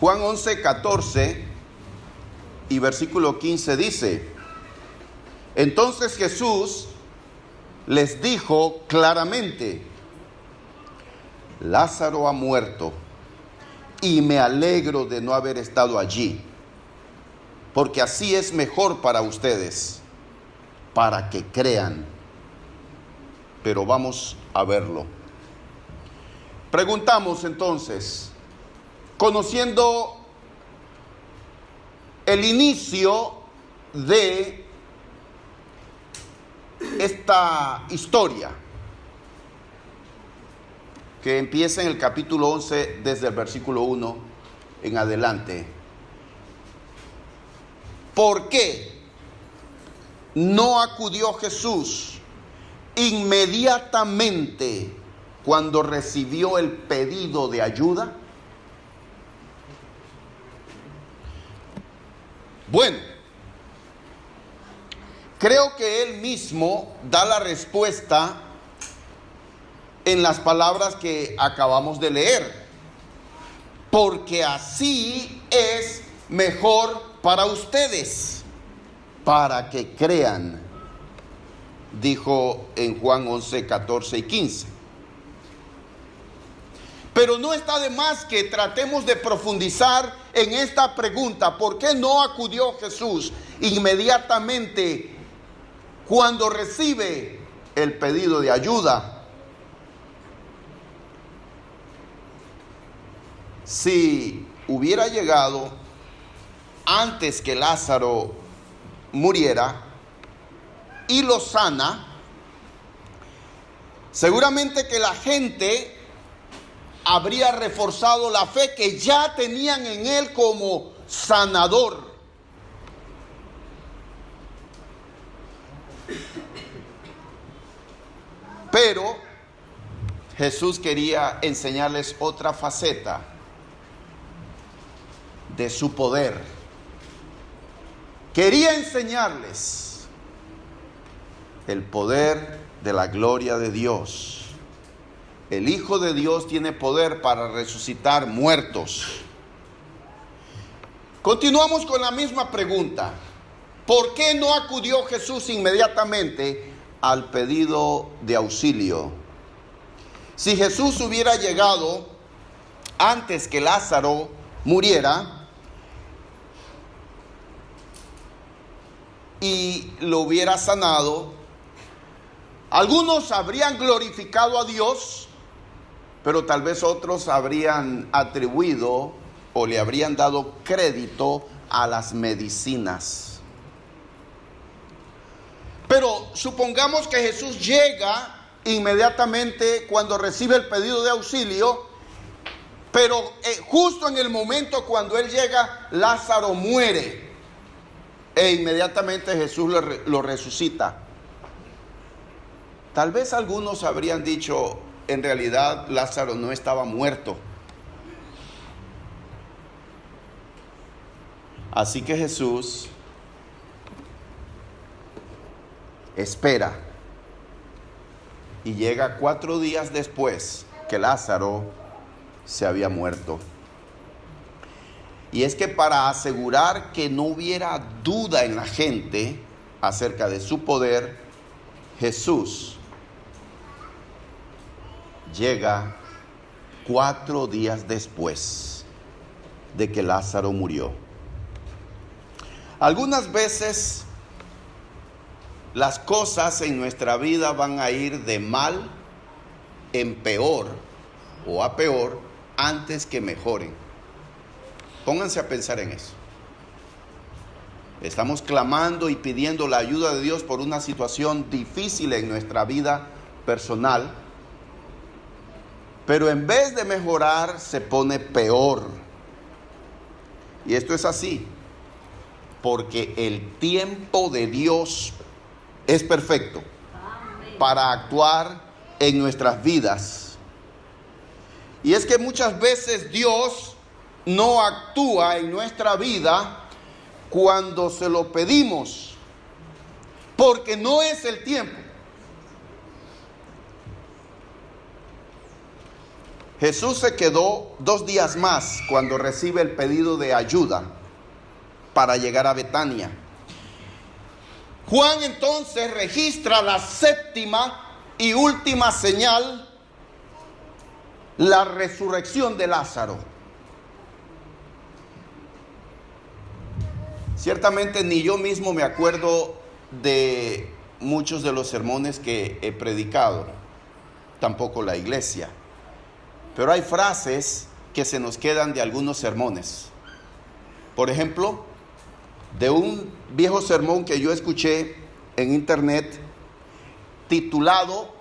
Juan 11:14 y versículo 15 dice: entonces Jesús les dijo claramente: Lázaro ha muerto, y me alegro de no haber estado allí, porque así es mejor para ustedes, para que crean. Pero vamos a verlo. Preguntamos entonces, conociendo el inicio de esta historia, que empieza en el capítulo 11 desde el versículo 1 en adelante. ¿Por qué no acudió Jesús inmediatamente cuando recibió el pedido de ayuda? Bueno, creo que él mismo da la respuesta en las palabras que acabamos de leer. Porque así es mejor para ustedes, para que crean, dijo en Juan 11, 14 y 15. Pero no está de más que tratemos de profundizar en esta pregunta: ¿por qué no acudió Jesús inmediatamente cuando recibe el pedido de ayuda? Si hubiera llegado antes que Lázaro muriera y lo sana, seguramente que la gente habría reforzado la fe que ya tenían en él como sanador. Pero Jesús quería enseñarles otra faceta de su poder. Quería enseñarles el poder de la gloria de Dios. El Hijo de Dios tiene poder para resucitar muertos. Continuamos con la misma pregunta: ¿por qué no acudió Jesús inmediatamente al pedido de auxilio? Si Jesús hubiera llegado antes que Lázaro muriera y lo hubiera sanado, algunos habrían glorificado a Dios, pero tal vez otros habrían atribuido o le habrían dado crédito a las medicinas. Pero supongamos que Jesús llega inmediatamente cuando recibe el pedido de auxilio, pero justo en el momento cuando él llega, Lázaro muere, e inmediatamente Jesús lo resucita. Tal vez algunos habrían dicho: en realidad Lázaro no estaba muerto. Así que Jesús espera y llega 4 días después que Lázaro se había muerto. Y es que para asegurar que no hubiera duda en la gente acerca de su poder, Jesús llega 4 días después de que Lázaro murió. Algunas veces las cosas en nuestra vida van a ir de mal en peor o a peor antes que mejoren. Pónganse a pensar en eso. Estamos clamando y pidiendo la ayuda de Dios por una situación difícil en nuestra vida personal, pero en vez de mejorar se pone peor. Y esto es así porque el tiempo de Dios es perfecto para actuar en nuestras vidas. Y es que muchas veces Dios no actúa en nuestra vida cuando se lo pedimos, porque no es el tiempo. Jesús se quedó 2 días más cuando recibe el pedido de ayuda para llegar a Betania. Juan entonces registra la 7ª y última señal, la resurrección de Lázaro. Ciertamente ni yo mismo me acuerdo de muchos de los sermones que he predicado, tampoco la iglesia. Pero hay frases que se nos quedan de algunos sermones. Por ejemplo, de un viejo sermón que yo escuché en internet titulado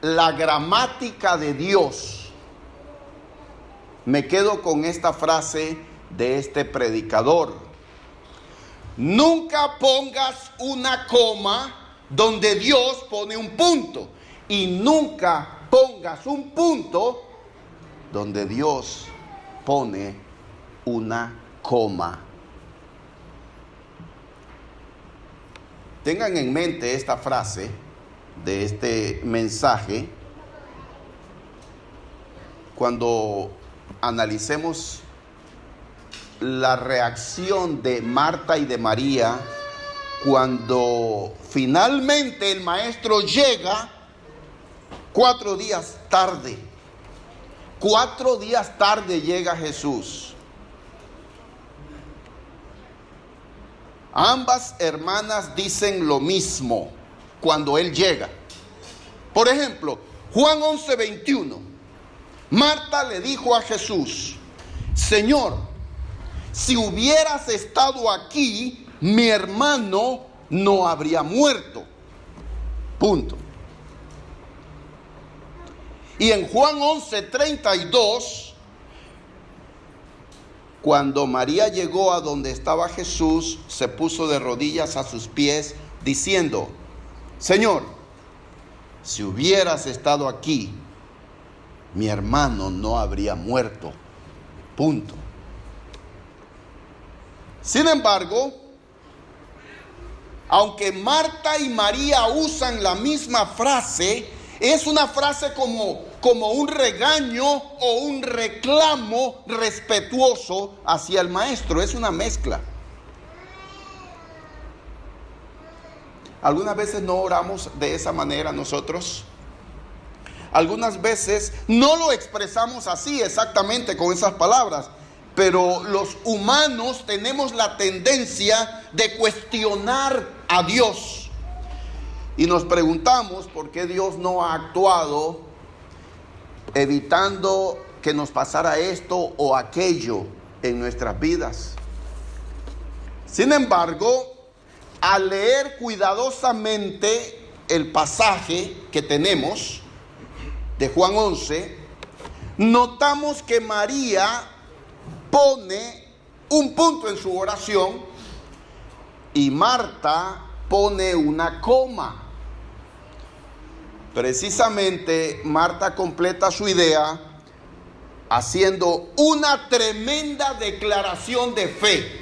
La gramática de Dios. Me quedo con esta frase de este predicador: nunca pongas una coma donde Dios pone un punto, y nunca pongas un punto donde Dios pone una coma. Tengan en mente esta frase de este mensaje cuando analicemos la reacción de Marta y de María cuando finalmente el maestro llega 4 días tarde. 4 días tarde llega Jesús. Ambas hermanas dicen lo mismo cuando Él llega. Por ejemplo, Juan 11:21. Marta le dijo a Jesús: Señor, si hubieras estado aquí, mi hermano no habría muerto. Punto. Y en Juan 11:32, cuando María llegó a donde estaba Jesús, se puso de rodillas a sus pies, diciendo: Señor, si hubieras estado aquí, mi hermano no habría muerto. Punto. Sin embargo, aunque Marta y María usan la misma frase, es una frase como un regaño o un reclamo respetuoso hacia el maestro. Es una mezcla. Algunas veces no oramos de esa manera nosotros. Algunas veces no lo expresamos así exactamente con esas palabras, pero los humanos tenemos la tendencia de cuestionar a Dios. Y nos preguntamos por qué Dios no ha actuado evitando que nos pasara esto o aquello en nuestras vidas. Sin embargo, al leer cuidadosamente el pasaje que tenemos de Juan 11, notamos que María pone un punto en su oración y Marta pone una coma. Precisamente Marta completa su idea haciendo una tremenda declaración de fe.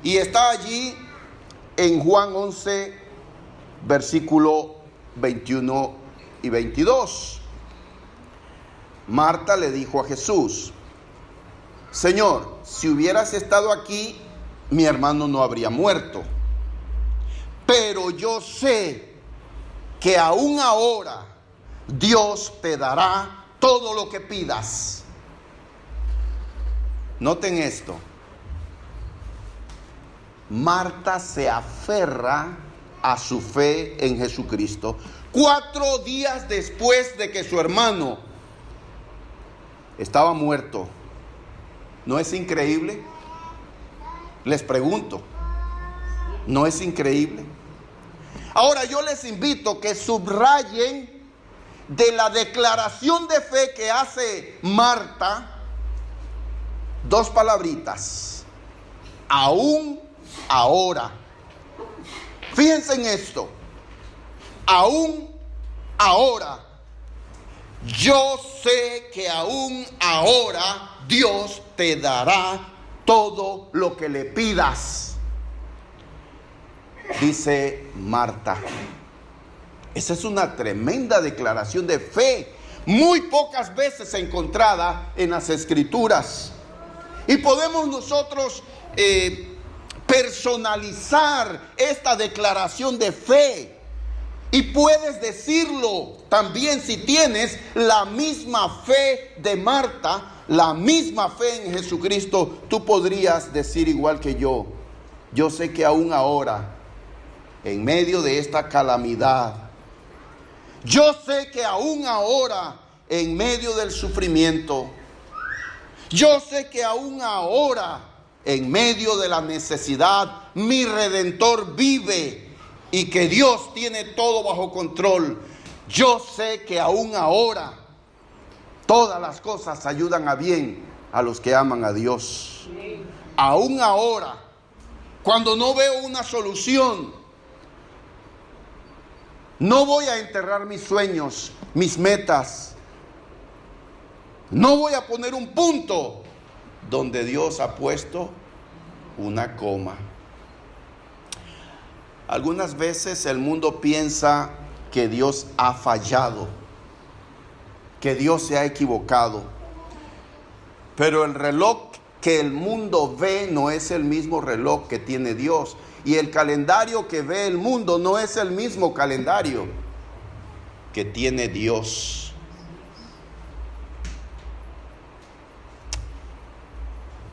Y está allí en Juan 11, versículo 21 y 22. Marta le dijo a Jesús: Señor, si hubieras estado aquí, mi hermano no habría muerto. Pero yo sé que aún ahora Dios te dará todo lo que pidas. Noten esto. Marta se aferra a su fe en Jesucristo 4 días después de que su hermano estaba muerto. ¿No es increíble? Les pregunto, ¿no es increíble? Ahora yo les invito que subrayen de la declaración de fe que hace Marta 2 palabritas: aún ahora. Fíjense en esto: aún ahora. Yo sé que aún ahora Dios te dará todo lo que le pidas, dice Marta. Esa es una tremenda declaración de fe. muy pocas veces encontrada en las Escrituras. Y podemos nosotros personalizar esta declaración de fe. Y puedes decirlo también si tienes la misma fe de Marta, la misma fe en Jesucristo. Tú podrías decir igual que yo sé que aún ahora, en medio de esta calamidad, yo sé que aún ahora, en medio del sufrimiento, yo sé que aún ahora, en medio de la necesidad, mi Redentor vive y que Dios tiene todo bajo control. Yo sé que aún ahora todas las cosas ayudan a bien a los que aman a Dios. Aún ahora, cuando no veo una solución, no voy a enterrar mis sueños, mis metas. No voy a poner un punto donde Dios ha puesto una coma. Algunas veces el mundo piensa que Dios ha fallado, que Dios se ha equivocado. Pero el reloj que el mundo ve no es el mismo reloj que tiene Dios. Y el calendario que ve el mundo no es el mismo calendario que tiene Dios.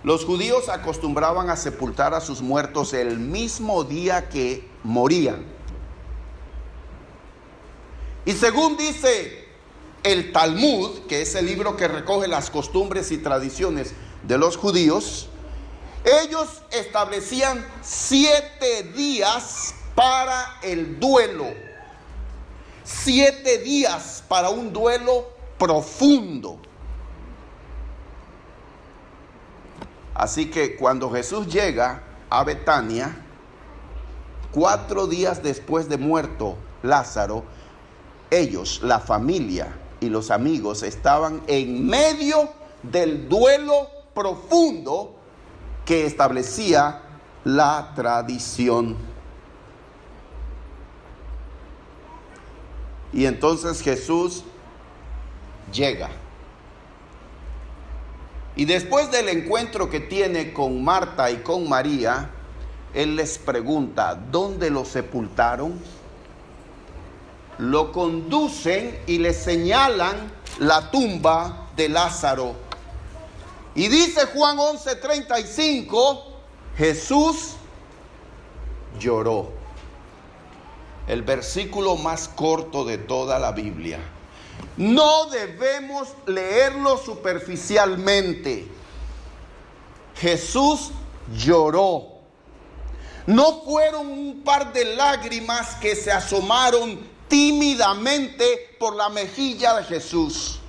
Los judíos acostumbraban a sepultar a sus muertos el mismo día que morían. Y según dice el Talmud, que es el libro que recoge las costumbres y tradiciones de los judíos, ellos establecían 7 días para el duelo. 7 días para un duelo profundo. Así que cuando Jesús llega a Betania, 4 días después de muerto Lázaro, ellos, la familia y los amigos, estaban en medio del duelo profundo que establecía la tradición. Y entonces Jesús llega. Y después del encuentro que tiene con Marta y con María, Él les pregunta, ¿dónde lo sepultaron? Lo conducen y le señalan la tumba de Lázaro. Y dice Juan 11:35, Jesús lloró. El versículo más corto de toda la Biblia. No debemos leerlo superficialmente. Jesús lloró. No fueron un par de lágrimas que se asomaron tímidamente por la mejilla de Jesús.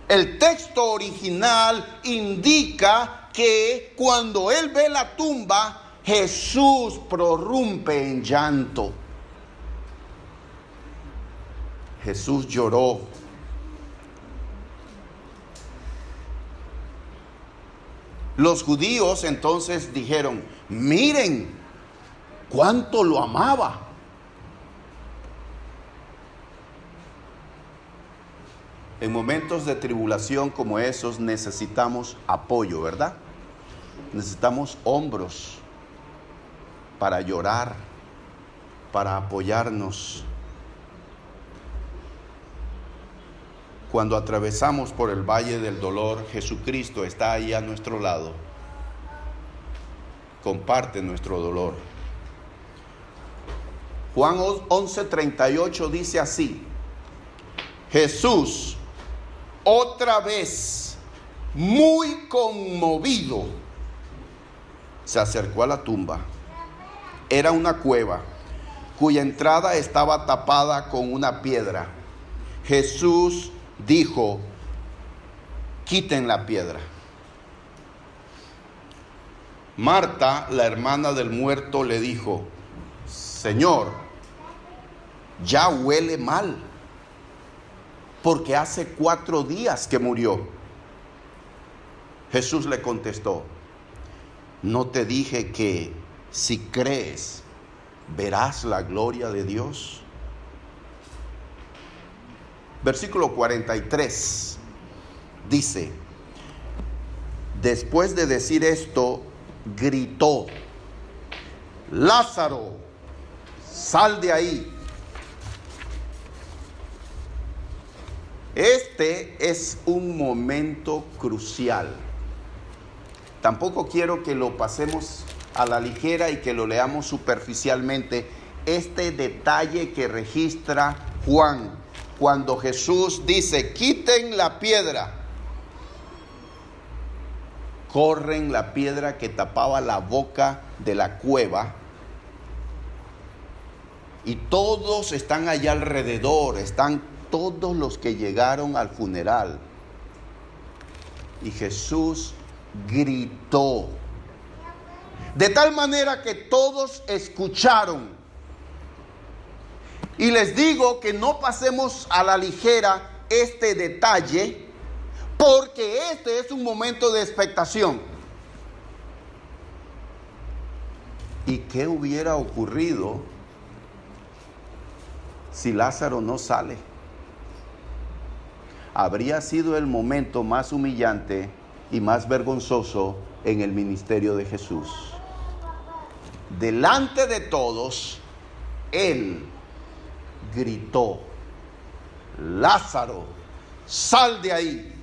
El texto original indica que cuando él ve la tumba, Jesús prorrumpe en llanto. Jesús lloró. Los judíos entonces dijeron, miren cuánto lo amaba. En momentos de tribulación como esos necesitamos apoyo, ¿verdad? Necesitamos hombros para llorar, para apoyarnos. Cuando atravesamos por el valle del dolor, Jesucristo está ahí a nuestro lado. Comparte nuestro dolor. Juan 11:38 dice así: Jesús, otra vez, muy conmovido, se acercó a la tumba. Era una cueva cuya entrada estaba tapada con una piedra. Jesús dijo, quiten la piedra. Marta, la hermana del muerto, le dijo, Señor, ya huele mal, porque hace 4 días que murió. Jesús le contestó, ¿no te dije que si crees verás la gloria de Dios? Versículo 43 dice: después de decir esto, gritó: Lázaro, sal de ahí. Este es un momento crucial. Tampoco quiero que lo pasemos a la ligera y que lo leamos superficialmente. Este detalle que registra Juan cuando Jesús dice: quiten la piedra. Corren la piedra que tapaba la boca de la cueva y todos están allá alrededor, están todos los que llegaron al funeral. Y Jesús gritó, de tal manera que todos escucharon. Y les digo que no pasemos a la ligera este detalle, porque este es un momento de expectación. ¿Y qué hubiera ocurrido si Lázaro no sale? Habría sido el momento más humillante y más vergonzoso en el ministerio de Jesús. Delante de todos, Él gritó: Lázaro, sal de ahí.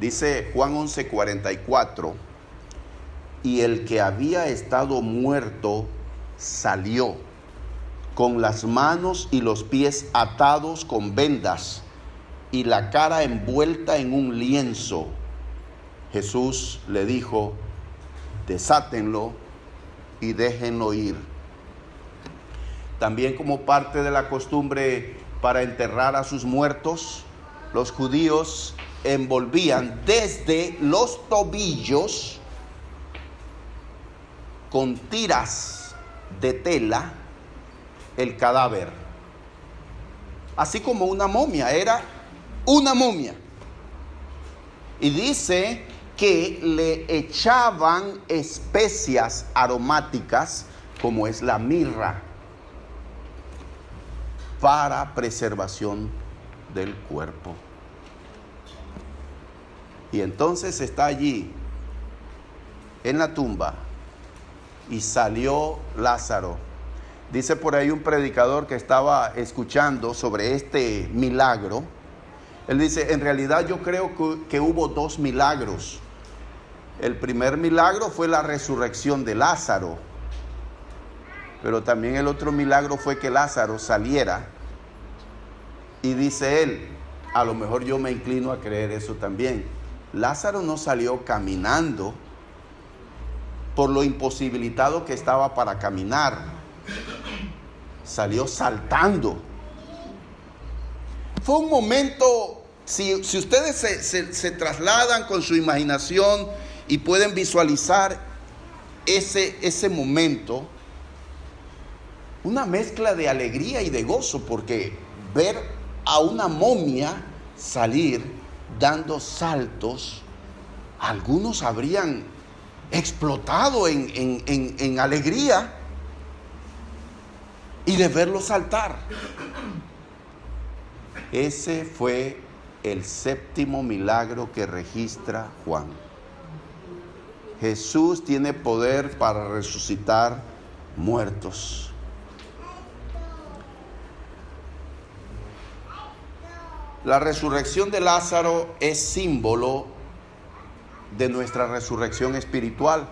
Dice Juan 11:44, y el que había estado muerto salió, con las manos y los pies atados con vendas y la cara envuelta en un lienzo. Jesús le dijo: desátenlo y déjenlo ir. También, como parte de la costumbre para enterrar a sus muertos, los judíos envolvían desde los tobillos con tiras de tela el cadáver, así como una momia, era una momia. Y dice que le echaban especias aromáticas, como es la mirra, para preservación del cuerpo. Y entonces está allí en la tumba y salió Lázaro. Dice por ahí un predicador que estaba escuchando sobre este milagro. Él dice: en realidad yo creo que hubo dos milagros. El primer milagro fue la resurrección de Lázaro, pero también el otro milagro fue que Lázaro saliera. Y dice él, a lo mejor yo me inclino a creer eso también, Lázaro no salió caminando por lo imposibilitado que estaba para caminar, salió saltando. Fue un momento, si ustedes se trasladan con su imaginación y pueden visualizar ese momento, una mezcla de alegría y de gozo, porque ver a una momia salir dando saltos, algunos habrían explotado en alegría y de verlo saltar. Ese fue el séptimo milagro que registra Juan. Jesús tiene poder para resucitar muertos. La resurrección de Lázaro es símbolo de nuestra resurrección espiritual.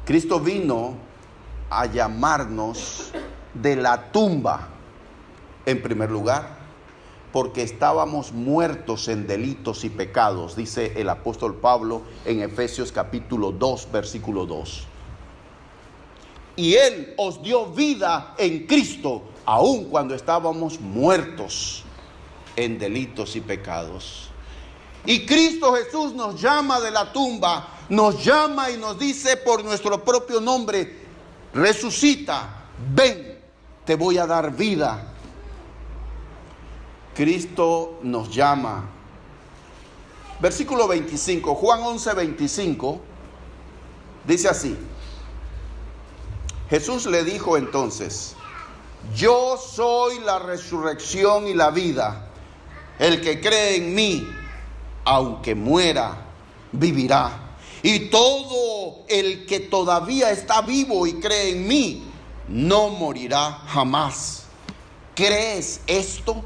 Cristo vino a llamarnos de la tumba, en primer lugar, porque estábamos muertos en delitos y pecados, dice el apóstol Pablo en Efesios capítulo 2, versículo 2. Y Él os dio vida en Cristo, aun cuando estábamos muertos en delitos y pecados. Y Cristo Jesús nos llama de la tumba, nos llama y nos dice por nuestro propio nombre: resucita, ven, te voy a dar vida. Cristo nos llama. Versículo 25, Juan 11:25, dice así: Jesús le dijo entonces: yo soy la resurrección y la vida. El que cree en mí, aunque muera, vivirá. Y todo el que todavía está vivo y cree en mí, no morirá jamás. ¿Crees esto?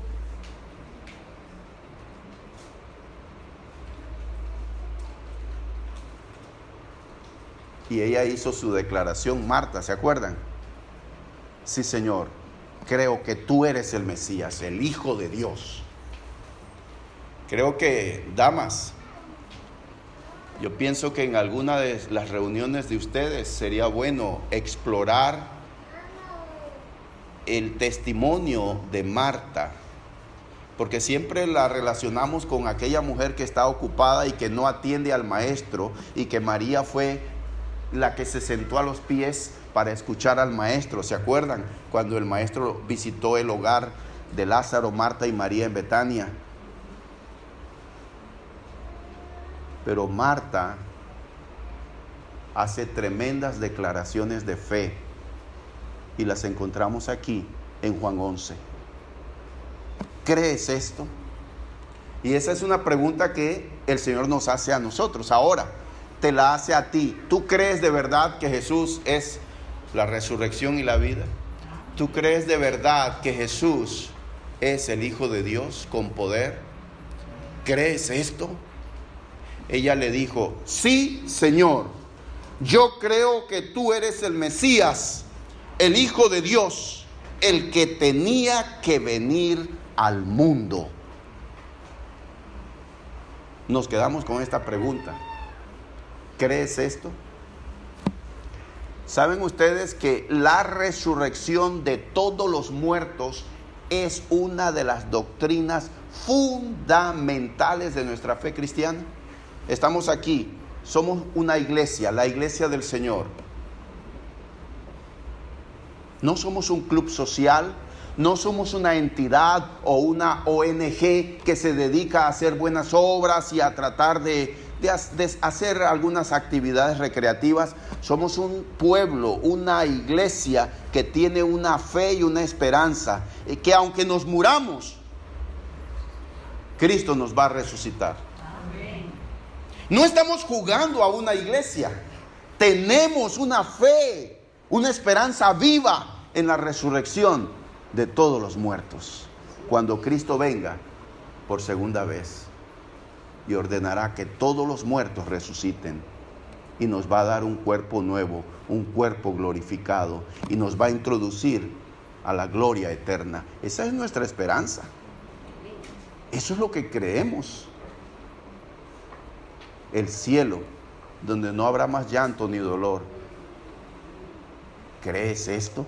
Y ella hizo su declaración, Marta, ¿se acuerdan? Sí, Señor, creo que tú eres el Mesías, el Hijo de Dios. Creo que, damas, yo pienso que en alguna de las reuniones de ustedes sería bueno explorar el testimonio de Marta, porque siempre la relacionamos con aquella mujer que está ocupada y que no atiende al maestro, y que María fue la que se sentó a los pies para escuchar al maestro. ¿Se acuerdan? Cuando el maestro visitó el hogar de Lázaro, Marta y María en Betania. Pero Marta hace tremendas declaraciones de fe y las encontramos aquí en Juan 11. ¿Crees esto? Y esa es una pregunta que el Señor nos hace a nosotros. Ahora te la hace a ti. ¿Tú crees de verdad que Jesús es la resurrección y la vida? ¿Tú crees de verdad que Jesús es el Hijo de Dios con poder? ¿Crees esto? Ella le dijo: sí, Señor, yo creo que tú eres el Mesías, el Hijo de Dios, el que tenía que venir al mundo. Nos quedamos con esta pregunta. ¿Crees esto? ¿Saben ustedes que la resurrección de todos los muertos es una de las doctrinas fundamentales de nuestra fe cristiana? Estamos aquí, somos una iglesia, la iglesia del Señor. No somos un club social, no somos una entidad o una ONG que se dedica a hacer buenas obras y a tratar de hacer algunas actividades recreativas. Somos un pueblo, una iglesia que tiene una fe y una esperanza, que aunque nos muramos, Cristo nos va a resucitar. No estamos jugando a una iglesia. Tenemos una fe, una esperanza viva en la resurrección de todos los muertos, cuando Cristo venga por segunda vez y ordenará que todos los muertos resuciten, y nos va a dar un cuerpo nuevo, un cuerpo glorificado, y nos va a introducir a la gloria eterna. Esa es nuestra esperanza. Eso es lo que creemos. El cielo, donde no habrá más llanto ni dolor. ¿Crees esto?